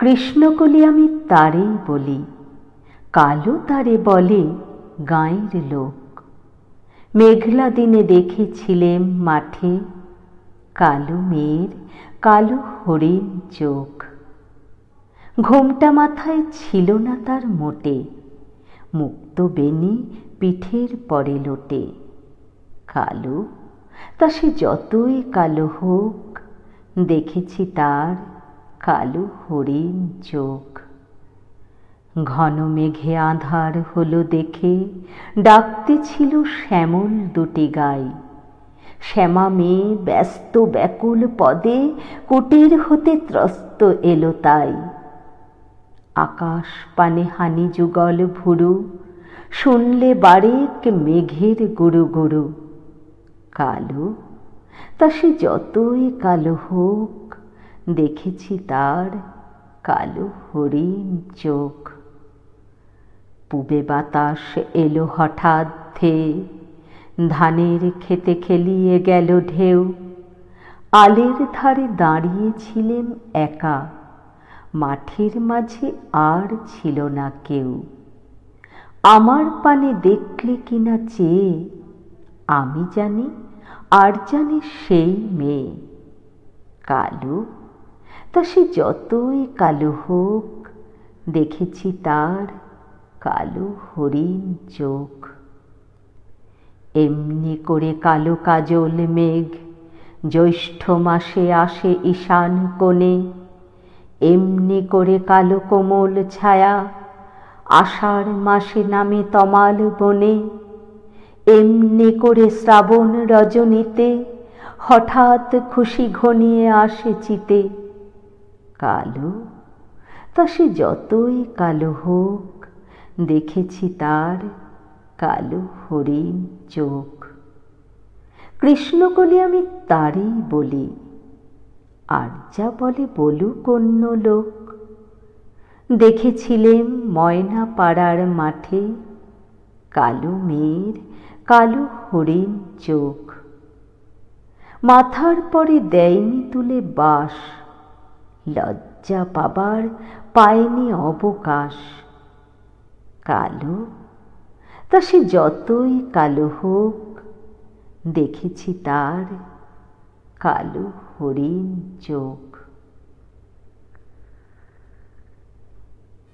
কৃষ্ণকলি আমি তারেই বলি, কালো তারে বলে গাঁয়ের লোক। মেঘলা দিনে দেখেছিলেম মাঠে, কালো মেয়ের কালো হরিণ চোখ। ঘোমটা মাথায় ছিল না তার মোটে, মুক্ত বেনি পিঠের পরে লোটে। কালো, তা সে যতই কালো হোক, দেখেছি তার কালো হরিণ চোখ। ঘন মেঘে আঁধার হলো দেখে, ডাকতেছিল শ্যামল দুটি গাই। শ্যামা মেয়ে ব্যস্ত ব্যাকুল পদে, কুটির হতে ত্রস্ত এলো তাই। আকাশ পানে হানি যুগল ভুরু, শুনলে বারেক মেঘের গুরু গুরু। কালো, তা সে যতই কালো হোক, দেখেছি তার কালো হরিণ চোখ। পূবে বাতাস এলো হঠাৎ ধেয়ে, ধানের খেতে খেলিয়ে গেল ঢেউ। আলের ধারে দাঁড়িয়েছিলেম একা, মাঠের মাঝে আর ছিল না কেউ। আমার পানে দেখলে কিনা চেয়ে, আমি জানি আর জানে সেই মেয়ে। কালো, তা সে যতই কালো হোক, দেখেছি তার কালো হরিণ চোখ। এমনি করে কালো কাজল মেঘ জ্যৈষ্ঠ মাসে আসে ঈশান কোণে। এমনি করে কালো কোমল ছায়া আষাঢ় মাসে নামে তমাল বনে। এমনি করে শ্রাবণ রজনীতে হঠাৎ খুশি ঘনিয়ে আসে চিতে। কালো, তা সে যতই কালো হোক, দেখেছি তার কালো হরিণ চোখ। কৃষ্ণকলি আমি তারেই বলি, আর যা বলে বলুক অন্য লোক। দেখেছিলেম ময়না পাড়ার মাঠে, কালো মেয়ের কালো হরিণ চোখ। মাথার পরে দেয়নি তুলে বাস, লজ্জা পাবার পায়নি অবকাশ। কালো, তা সে যতই কালো হোক, দেখেছি তার কালো হরিণ চোখ।